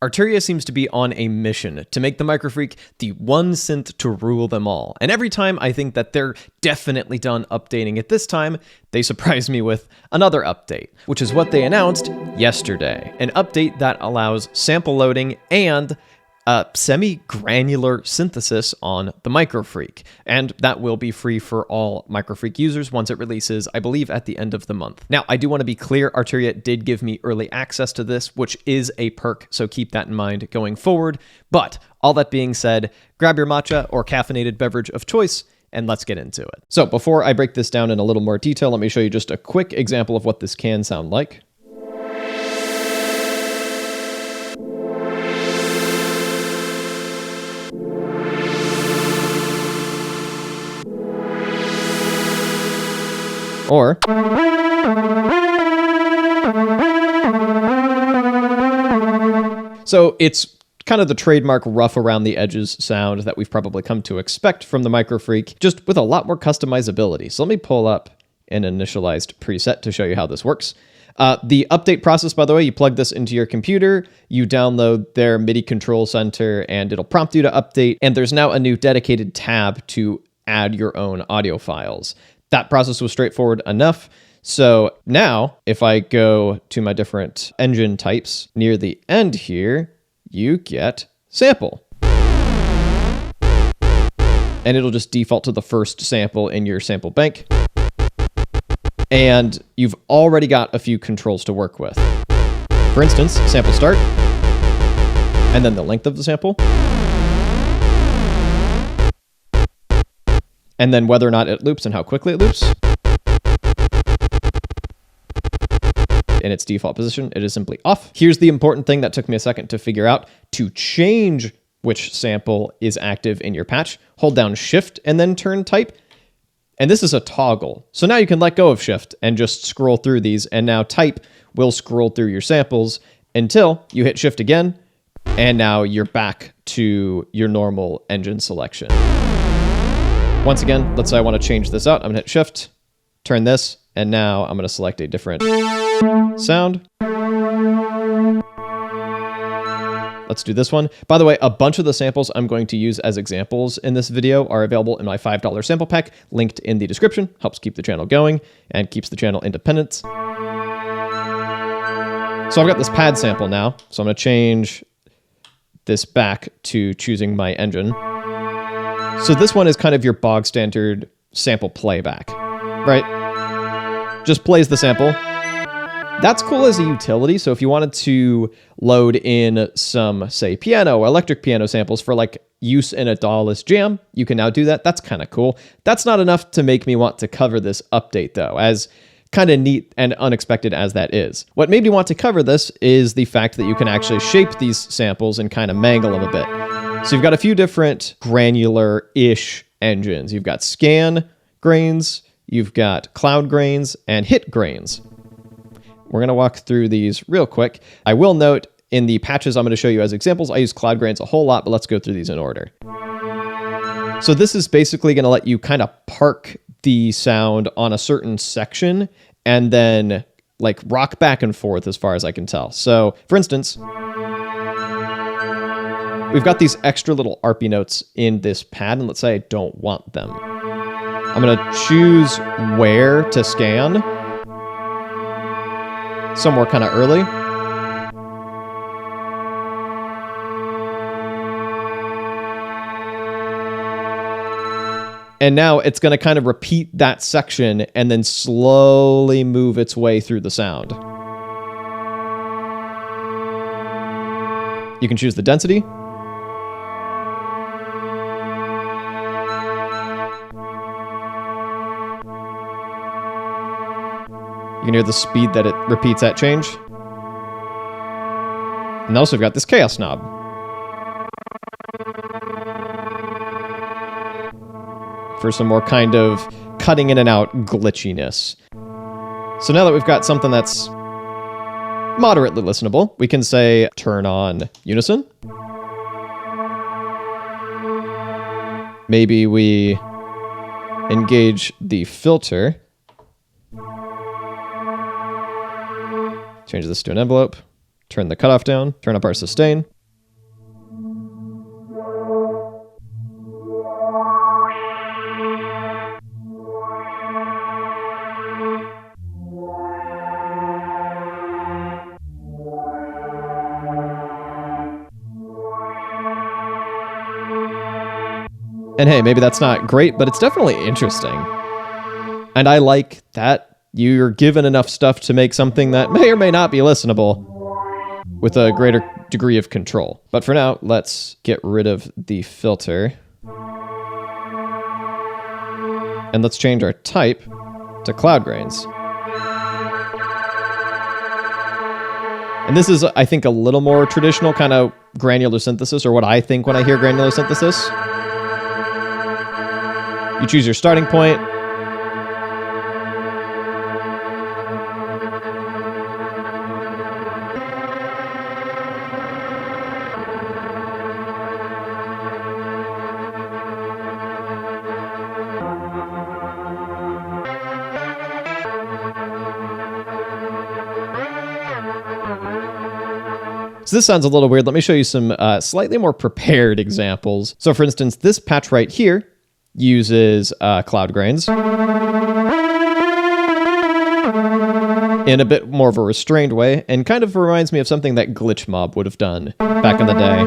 Arturia seems to be on a mission to make the MicroFreak the one synth to rule them all. And every time I think that they're definitely done updating it this time, they surprise me with another update, which is what they announced yesterday. An update that allows sample loading and semi-granular synthesis on the MicroFreak, and that will be free for all MicroFreak users once it releases, I believe, at the end of the month. Now, I do want to be clear, Arturia did give me early access to this, which is a perk, so keep that in mind going forward. But all that being said, grab your matcha or caffeinated beverage of choice, and let's get into it. So before I break this down in a little more detail, let me show you just a quick example of what this can sound like. Or so it's kind of the trademark rough around the edges sound that we've probably come to expect from the MicroFreak, just with a lot more customizability. So let me pull up an initialized preset to show you how this works. The update process, by the way, you plug this into your computer, you download their MIDI control center, and it'll prompt you to update. And there's now a new dedicated tab to add your own audio files. That process was straightforward enough. So now, if I go to my different engine types, near the end here, you get sample. And it'll just default to the first sample in your sample bank. And you've already got a few controls to work with. For instance, sample start, and then the length of the sample, and then whether or not it loops and how quickly it loops. In its default position, it is simply off. Here's the important thing that took me a second to figure out. To change which sample is active in your patch, hold down Shift and then turn type. And this is a toggle. So now you can let go of Shift and just scroll through these, and now type will scroll through your samples until you hit Shift again, and now you're back to your normal engine selection. Once again, let's say I want to change this out. I'm gonna hit Shift, turn this, and now I'm gonna select a different sound. Let's do this one. By the way, a bunch of the samples I'm going to use as examples in this video are available in my $5 sample pack, linked in the description. Helps keep the channel going and keeps the channel independent. So I've got this pad sample now. So I'm gonna change this back to choosing my engine. So this one is kind of your bog standard sample playback, right? Just plays the sample. That's cool as a utility. So if you wanted to load in some, say, piano or electric piano samples for like use in a DAW-less jam, you can now do that. That's kind of cool. That's not enough to make me want to cover this update though, as kind of neat and unexpected as that is. What made me want to cover this is the fact that you can actually shape these samples and kind of mangle them a bit. So you've got a few different granular-ish engines. You've got scan grains, you've got cloud grains, and hit grains. We're going to walk through these real quick. I will note in the patches I'm going to show you as examples, I use cloud grains a whole lot, but let's go through these in order. So this is basically going to let you kind of park the sound on a certain section and then like rock back and forth as far as I can tell. So for instance, we've got these extra little ARPy notes in this pad, and let's say I don't want them. I'm going to choose where to scan, somewhere kind of early. And now it's going to kind of repeat that section and then slowly move its way through the sound. You can choose the density. You can hear the speed that it repeats that change. And also we've got this chaos knob. For some more kind of cutting in and out glitchiness. So now that we've got something that's moderately listenable, we can say turn on unison. Maybe we engage the filter. Change this to an envelope. turn the cutoff down, turn up our sustain. And hey, maybe that's not great, but it's definitely interesting. And I like that you're given enough stuff to make something that may or may not be listenable with a greater degree of control. But for now, let's get rid of the filter. And let's change our type to cloud grains. And this is, I think, a little more traditional kind of granular synthesis, or what I think when I hear granular synthesis. You choose your starting point. So this sounds a little weird. Let me show you some slightly more prepared examples. So for instance, this patch right here uses cloud grains in a bit more of a restrained way, and kind of reminds me of something that Glitch Mob would have done back in the day.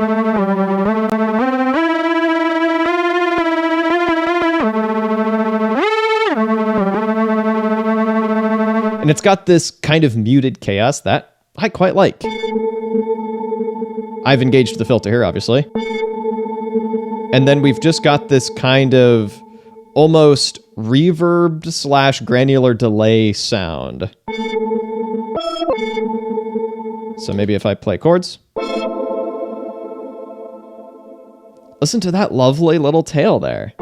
And it's got this kind of muted chaos that I quite like. I've engaged the filter here, obviously. And then we've just got this kind of almost reverb / granular delay sound. So maybe if I play chords. Listen to that lovely little tail there.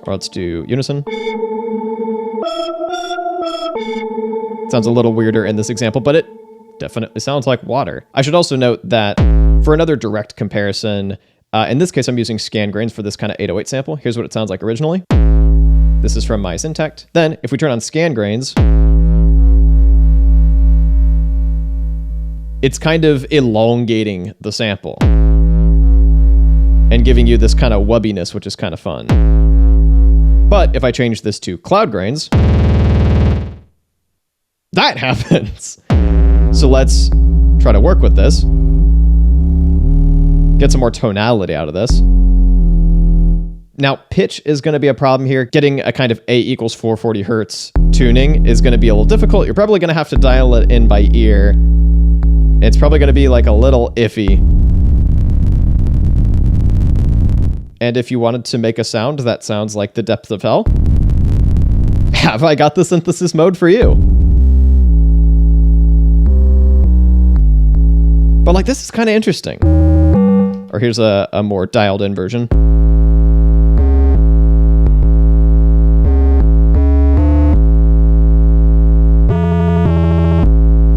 Or let's do unison. Sounds a little weirder in this example, but it definitely sounds like water. I should also note that for another direct comparison, in this case, I'm using scan grains for this kind of 808 sample. Here's what it sounds like originally. This is from my Syntect. Then, if we turn on scan grains, it's kind of elongating the sample and giving you this kind of wubbiness, which is kind of fun. But if I change this to cloud grains, that happens. So let's try to work with this. Get some more tonality out of this. Now, pitch is going to be a problem here. Getting a kind of A equals 440 hertz tuning is going to be a little difficult. You're probably going to have to dial it in by ear. It's probably going to be like a little iffy. And if you wanted to make a sound that sounds like the depth of hell, have I got the synthesis mode for you? But like, this is kind of interesting. Or here's a more dialed in version.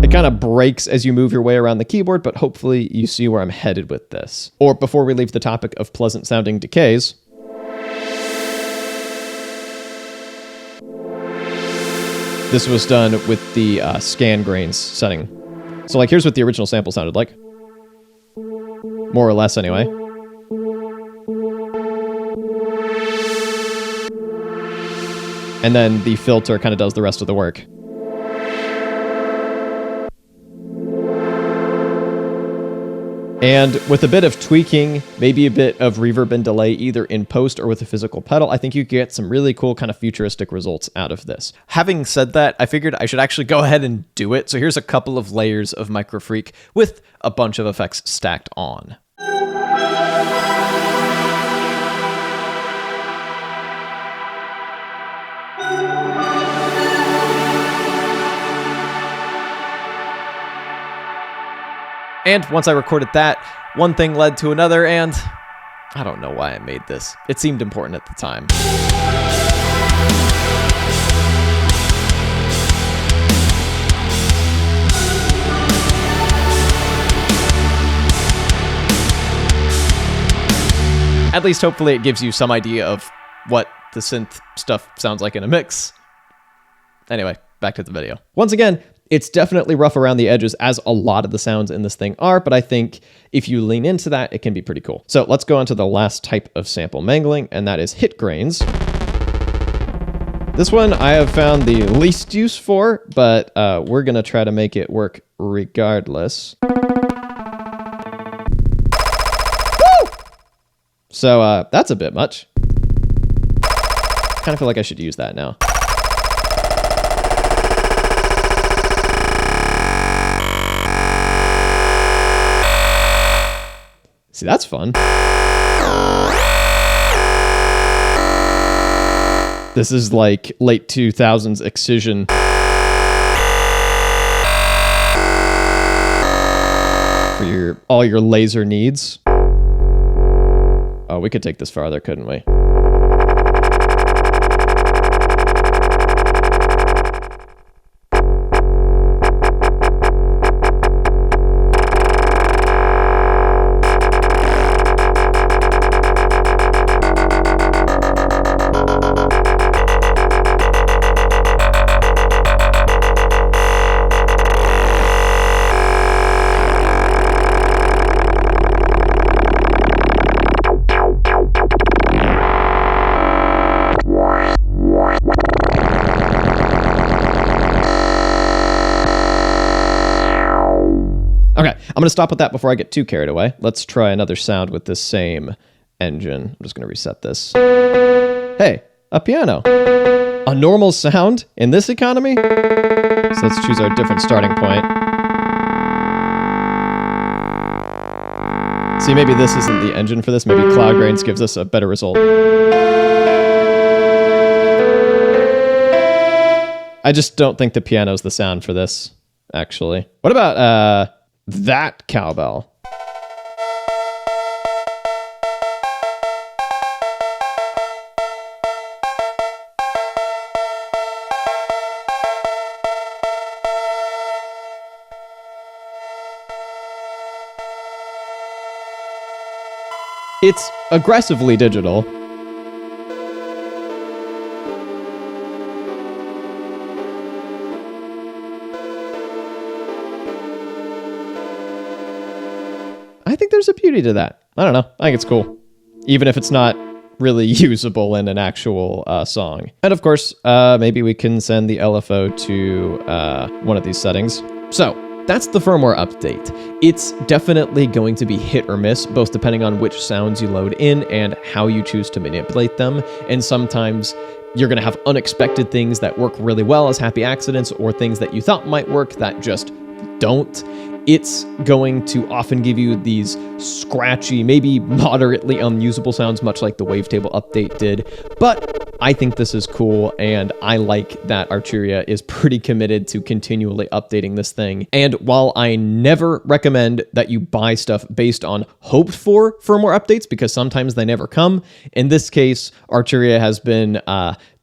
It kind of breaks as you move your way around the keyboard, but hopefully you see where I'm headed with this. Or before we leave the topic of pleasant sounding decays, this was done with the scan grains setting. So like, here's what the original sample sounded like. More or less, anyway. And then the filter kind of does the rest of the work. And with a bit of tweaking, maybe a bit of reverb and delay, either in post or with a physical pedal, I think you get some really cool kind of futuristic results out of this. Having said that, I figured I should actually go ahead and do it. So here's a couple of layers of MicroFreak with a bunch of effects stacked on. And once I recorded that, one thing led to another, and I don't know why I made this. It seemed important at the time. At least hopefully it gives you some idea of what the synth stuff sounds like in a mix. Anyway, back to the video. Once again, it's definitely rough around the edges, as a lot of the sounds in this thing are, but I think if you lean into that, it can be pretty cool. So let's go on to the last type of sample mangling, and that is hit grains. This one I have found the least use for, but we're gonna try to make it work regardless. Woo! So that's a bit much. Kind of feel like I should use that now. See, that's fun. This is like late 2000s excision. For all your laser needs. Oh, we could take this farther, couldn't we? Okay, I'm going to stop with that before I get too carried away. Let's try another sound with this same engine. I'm just going to reset this. Hey, a piano. A normal sound in this economy? So let's choose our different starting point. See, maybe this isn't the engine for this. Maybe Cloud Grains gives us a better result. I just don't think the piano's the sound for this, actually. What about that cowbell? It's aggressively digital. I think there's a beauty to that. I don't know. I think it's cool. Even if it's not really usable in an actual song. And of course, maybe we can send the LFO to one of these settings. So that's the firmware update. It's definitely going to be hit or miss, both depending on which sounds you load in and how you choose to manipulate them. And sometimes you're going to have unexpected things that work really well as happy accidents, or things that you thought might work that just don't. It's going to often give you these scratchy, maybe moderately unusable sounds, much like the wavetable update did. But I think this is cool, and I like that Arturia is pretty committed to continually updating this thing. And while I never recommend that you buy stuff based on hoped for firmware updates, because sometimes they never come, in this case, Arturia has been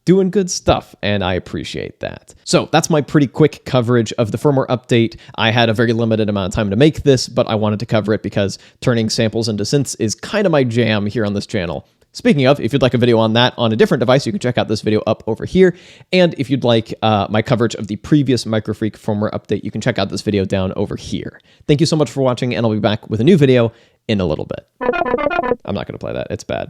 doing good stuff, and I appreciate that. So that's my pretty quick coverage of the firmware update. I had a very limited amount of time to make this, but I wanted to cover it because turning samples into synths is kind of my jam here on this channel. Speaking of, if you'd like a video on that on a different device, you can check out this video up over here. And if you'd like my coverage of the previous MicroFreak firmware update, you can check out this video down over here. Thank you so much for watching, and I'll be back with a new video in a little bit. I'm not going to play that. It's bad.